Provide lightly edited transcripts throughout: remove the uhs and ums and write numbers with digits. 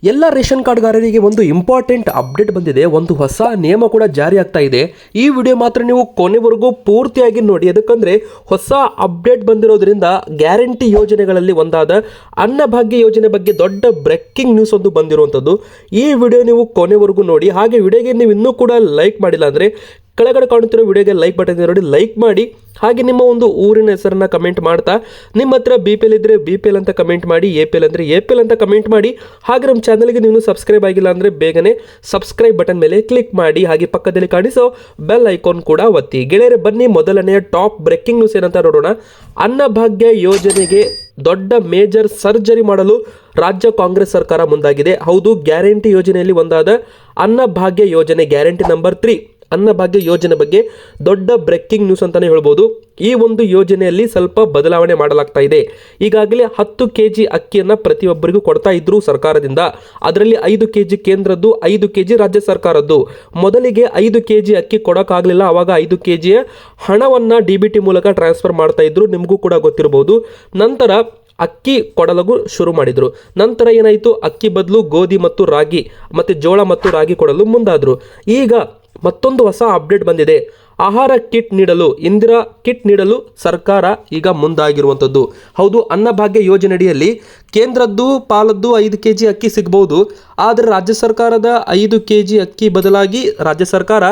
ಎಲ್ಲ ರೇಷನ್ ಕಾರ್ಡ್ಗಾರರಿಗೆ ಒಂದು important update ಬಂದಿದೆ. ಒಂದು ಹೊಸ ನಿಯಮ ಕೂಡ ಜಾರಿ ಆಗ್ತಾ ಇದೆ. ಈ ವಿಡಿಯೋ ಮಾತ್ರ ನೀವು ಕೊನೆವರೆಗೂ ಪೂರ್ತಿಯಾಗಿ ನೋಡಿ, ಯಾಕಂದ್ರೆ ಹೊಸ ಅಪ್ಡೇಟ್ ಬಂದಿರೋದ್ರಿಂದ ಗ್ಯಾರಂಟಿ ಯೋಜನೆಗಳಲ್ಲಿ ಒಂದಾದ ಅನ್ನಭಾಗ್ಯ ಯೋಜನೆ ಬಗ್ಗೆ ದೊಡ್ಡ ಬ್ರೇಕಿಂಗ್ ನ್ಯೂಸ್ ಒಂದು ಬಂದಿರುವಂಥದ್ದು. ಈ ವಿಡಿಯೋ ನೀವು ಕೊನೆವರೆಗೂ ನೋಡಿ. ಹಾಗೆ ವಿಡಿಯೋಗೆ ನೀವು ಇನ್ನೂ ಕೂಡ ಲೈಕ್ ಮಾಡಿಲ್ಲ ಅಂದರೆ ಕೆಳಗಡೆ ಕಾಣುತ್ತಿರೋ ವಿಡಿಯೋಗೆ ಲೈಕ್ ಬಟನ್ ನೋಡಿ, ಲೈಕ್ ಮಾಡಿ. ಹಾಗೆ ನಿಮ್ಮ ಒಂದು ಊರಿನ ಹೆಸರನ್ನ ಕಮೆಂಟ್ ಮಾಡ್ತಾ, ನಿಮ್ಮ ಹತ್ರ BPL ಇದ್ದರೆ BPL ಅಂತ ಕಮೆಂಟ್ ಮಾಡಿ, APL ಅಂದರೆ APL ಅಂತ ಕಮೆಂಟ್ ಮಾಡಿ. ಹಾಗೆ ನಮ್ಮ ಚಾನಲ್ಗೆ ನೀವು ಸಬ್ಸ್ಕ್ರೈಬ್ ಆಗಿಲ್ಲ ಅಂದರೆ ಬೇಗನೆ ಸಬ್ಸ್ಕ್ರೈಬ್ ಬಟನ್ ಮೇಲೆ ಕ್ಲಿಕ್ ಮಾಡಿ. ಹಾಗೆ ಪಕ್ಕದಲ್ಲಿ ಕಾಣಿಸೋ ಬೆಲ್ ಐಕಾನ್ ಕೂಡ ಒತ್ತಿ. ಗೆಳೆಯರೆ, ಬನ್ನಿ ಮೊದಲನೆಯ ಟಾಪ್ ಬ್ರೇಕಿಂಗ್ ನ್ಯೂಸ್ ಏನಂತ ನೋಡೋಣ. ಅನ್ನಭಾಗ್ಯ ಯೋಜನೆಗೆ ದೊಡ್ಡ ಮೇಜರ್ ಸರ್ಜರಿ ಮಾಡಲು ರಾಜ್ಯ ಕಾಂಗ್ರೆಸ್ ಸರ್ಕಾರ ಮುಂದಾಗಿದೆ. ಹೌದು, ಗ್ಯಾರಂಟಿ ಯೋಜನೆಯಲ್ಲಿ ಒಂದಾದ ಅನ್ನಭಾಗ್ಯ ಯೋಜನೆ ಗ್ಯಾರಂಟಿ ನಂಬರ್ 3 ಅನ್ನಭಾಗ್ಯ ಯೋಜನೆ ಬಗ್ಗೆ ದೊಡ್ಡ ಬ್ರೇಕಿಂಗ್ ನ್ಯೂಸ್ ಅಂತಾನೆ ಹೇಳ್ಬೋದು. ಈ ಒಂದು ಯೋಜನೆಯಲ್ಲಿ ಸ್ವಲ್ಪ ಬದಲಾವಣೆ ಮಾಡಲಾಗ್ತಾ ಇದೆ. ಈಗಾಗಲೇ 10 kg ಅಕ್ಕಿಯನ್ನು ಪ್ರತಿಯೊಬ್ಬರಿಗೂ ಕೊಡ್ತಾ ಇದ್ರು ಸರ್ಕಾರದಿಂದ. ಅದರಲ್ಲಿ 5 kg ಕೇಂದ್ರದ್ದು, 5 kg ರಾಜ್ಯ ಸರ್ಕಾರದ್ದು. ಮೊದಲಿಗೆ 5 kg ಅಕ್ಕಿ ಕೊಡೋಕ್ಕಾಗಲಿಲ್ಲ. ಆವಾಗ 5 kg ಹಣವನ್ನು DBT ಮೂಲಕ ಟ್ರಾನ್ಸ್ಫರ್ ಮಾಡ್ತಾ ಇದ್ರು, ನಿಮಗೂ ಕೂಡ ಗೊತ್ತಿರಬಹುದು. ನಂತರ ಅಕ್ಕಿ ಕೊಡಲು ಶುರು ಮಾಡಿದರು. ನಂತರ ಏನಾಯಿತು, ಅಕ್ಕಿ ಬದಲು ಗೋಧಿ ಮತ್ತು ರಾಗಿ ಮತ್ತು ಜೋಳ ಮತ್ತು ರಾಗಿ ಕೊಡಲು ಮುಂದಾದರು. ಈಗ ಮತ್ತೊಂದು ಹೊಸ ಅಪ್ಡೇಟ್ ಬಂದಿದೆ. ಆಹಾರ ಕಿಟ್ ನೀಡಲು, ಇಂದಿರಾ ಕಿಟ್ ನೀಡಲು ಸರ್ಕಾರ ಈಗ ಮುಂದಾಗಿರುವಂಥದ್ದು. ಹೌದು, ಅನ್ನಭಾಗ್ಯ ಯೋಜನೆಯಡಿಯಲ್ಲಿ ಕೇಂದ್ರದ್ದು ಪಾಲದ್ದು 5 kg ಅಕ್ಕಿ ಸಿಗಬಹುದು. ಆದರೆ ರಾಜ್ಯ ಸರ್ಕಾರದ 5 kg ಅಕ್ಕಿ ಬದಲಾಗಿ ರಾಜ್ಯ ಸರ್ಕಾರ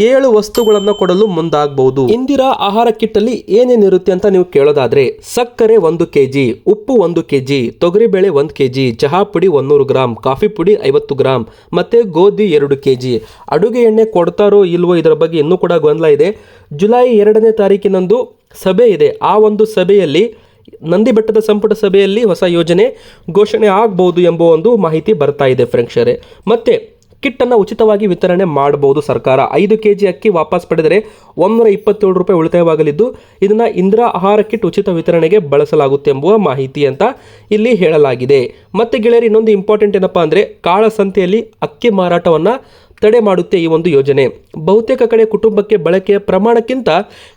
7 ವಸ್ತುಗಳನ್ನು ಕೊಡಲು ಮುಂದಾಗಬಹುದು. ಇಂದಿರಾ ಆಹಾರ ಕಿಟ್ ಅಲ್ಲಿ ಏನೇನಿರುತ್ತೆ ಅಂತ ನೀವು ಕೇಳೋದಾದ್ರೆ, ಸಕ್ಕರೆ 1 kg, ಉಪ್ಪು 1 kg, ತೊಗರಿಬೇಳೆ 1 kg, ಚಹಾ ಪುಡಿ 100 ಗ್ರಾಂ, ಕಾಫಿ ಪುಡಿ 50 ಗ್ರಾಂ, ಮತ್ತೆ ಗೋಧಿ 2 kg. ಅಡುಗೆ ಎಣ್ಣೆ ಕೊಡ್ತಾರೋ ಇಲ್ವೋ ಇದರ ಬಗ್ಗೆ ಇನ್ನೂ ಕೂಡ ಗೊಂದಲ ಇದೆ. ಜುಲೈ 2ನೇ ತಾರೀಕಿನಂದು ಸಭೆ ಇದೆ. ಆ ಒಂದು ಸಭೆಯಲ್ಲಿ, ನಂದಿ ಬೆಟ್ಟದ ಸಂಪುಟ ಸಭೆಯಲ್ಲಿ ಹೊಸ ಯೋಜನೆ ಘೋಷಣೆ ಆಗಬಹುದು ಎಂಬ ಒಂದು ಮಾಹಿತಿ ಬರ್ತಾ ಇದೆ ಫ್ರೆಂಡ್ಸರೇ. ಮತ್ತೆ ಕಿಟ್ಟನ್ನು ಉಚಿತವಾಗಿ ವಿತರಣೆ ಮಾಡಬಹುದು ಸರ್ಕಾರ. 5 kg ಅಕ್ಕಿ ವಾಪಸ್ ಪಡೆದರೆ 127 ರೂಪಾಯಿ ಉಳಿತಾಯವಾಗಲಿದ್ದು, ಇದನ್ನು ಇಂದಿರಾ ಆಹಾರ ಕಿಟ್ ಉಚಿತ ವಿತರಣೆಗೆ ಬಳಸಲಾಗುತ್ತೆ ಎಂಬುವ ಮಾಹಿತಿ ಅಂತ ಇಲ್ಲಿ ಹೇಳಲಾಗಿದೆ. ಮತ್ತೆ ಗೆಳೆಯರು, ಇನ್ನೊಂದು ಇಂಪಾರ್ಟೆಂಟ್ ಏನಪ್ಪಾ ಅಂದರೆ, ಕಾಳಸಂತೆಯಲ್ಲಿ ಅಕ್ಕಿ ಮಾರಾಟವನ್ನು ತಡೆ ಮಾಡುತ್ತೆ ಈ ಒಂದು ಯೋಜನೆ. ಬಹುತೇಕ ಕಡೆ ಕುಟುಂಬಕ್ಕೆ ಬಳಕೆಯ ಪ್ರಮಾಣಕ್ಕಿಂತ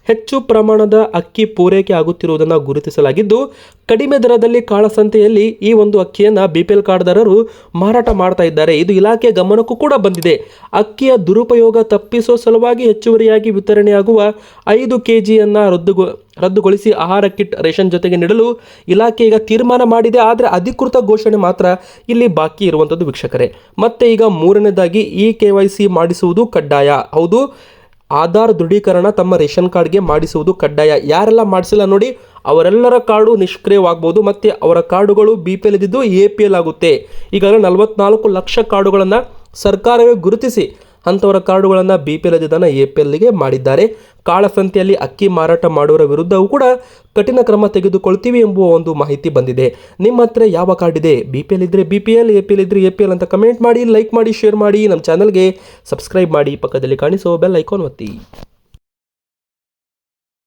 ಹೆಚ್ಚು ಪ್ರಮಾಣದ ಅಕ್ಕಿ ಪೂರೈಕೆ ಆಗುತ್ತಿರುವುದನ್ನು ಗುರುತಿಸಲಾಗಿದ್ದು, ಕಡಿಮೆ ದರದಲ್ಲಿ ಕಾಳಸಂತೆಯಲ್ಲಿ ಈ ಒಂದು ಅಕ್ಕಿಯನ್ನು BPL ಕಾರ್ಡ್ದಾರರು ಮಾರಾಟ ಮಾಡ್ತಾ ಇದ್ದಾರೆ. ಇದು ಇಲಾಖೆ ಗಮನಕ್ಕೂ ಕೂಡ ಬಂದಿದೆ. ಅಕ್ಕಿಯ ದುರುಪಯೋಗ ತಪ್ಪಿಸೋ ಸಲುವಾಗಿ ಹೆಚ್ಚುವರಿಯಾಗಿ ವಿತರಣೆಯಾಗುವ 5 kgಯನ್ನು ರದ್ದುಗೊಳಿಸಿ ಆಹಾರ ಕಿಟ್ ರೇಷನ್ ಜೊತೆಗೆ ನೀಡಲು ಇಲಾಖೆ ಈಗ ತೀರ್ಮಾನ ಮಾಡಿದೆ. ಆದರೆ ಅಧಿಕೃತ ಘೋಷಣೆ ಮಾತ್ರ ಇಲ್ಲಿ ಬಾಕಿ ಇರುವಂಥದ್ದು ವೀಕ್ಷಕರೇ. ಮತ್ತೆ ಈಗ ಮೂರನೇದಾಗಿ KYC ಮಾಡಿಸುವುದು ಕಡ್ಡಾಯ. ಹೌದು, ಆಧಾರ್ ದೃಢೀಕರಣ ತಮ್ಮ ರೇಷನ್ ಕಾರ್ಡ್ಗೆ ಮಾಡಿಸುವುದು ಕಡ್ಡಾಯ. ಯಾರೆಲ್ಲ ಮಾಡಿಸಿಲ್ಲ ನೋಡಿ, ಅವರೆಲ್ಲರ ಕಾರ್ಡು ನಿಷ್ಕ್ರಿಯವಾಗಬಹುದು. ಮತ್ತು ಅವರ ಕಾರ್ಡುಗಳು BPL ಇದ್ದಿದ್ದು APL ಆಗುತ್ತೆ. ಈಗಾಗಲೇ 44 ಲಕ್ಷ ಕಾರ್ಡುಗಳನ್ನು ಸರ್ಕಾರವೇ ಗುರುತಿಸಿ ಅಂಥವರ ಕಾರ್ಡುಗಳನ್ನು BPL ಇದ್ದದನ್ನು APLಗೆ ಮಾಡಿದ್ದಾರೆ. ಕಾಳಸಂತೆಯಲ್ಲಿ ಅಕ್ಕಿ ಮಾರಾಟ ಮಾಡುವವರ ವಿರುದ್ಧವೂ ಕೂಡ ಕಠಿಣ ಕ್ರಮ ತೆಗೆದುಕೊಳ್ತೀವಿ ಎಂಬುವ ಒಂದು ಮಾಹಿತಿ ಬಂದಿದೆ. ನಿಮ್ಮ ಹತ್ರ ಯಾವ ಕಾರ್ಡ್ ಇದೆ? BPL ಇದ್ದರೆ BPL, APL ಇದ್ದರೆ APL ಅಂತ ಕಮೆಂಟ್ ಮಾಡಿ, ಲೈಕ್ ಮಾಡಿ, ಶೇರ್ ಮಾಡಿ. ನಮ್ಮ ಚಾನಲ್ಗೆ ಸಬ್ಸ್ಕ್ರೈಬ್ ಮಾಡಿ, ಪಕ್ಕದಲ್ಲಿ ಕಾಣಿಸೋ ಬೆಲ್ ಐಕಾನ್ ಒತ್ತಿ.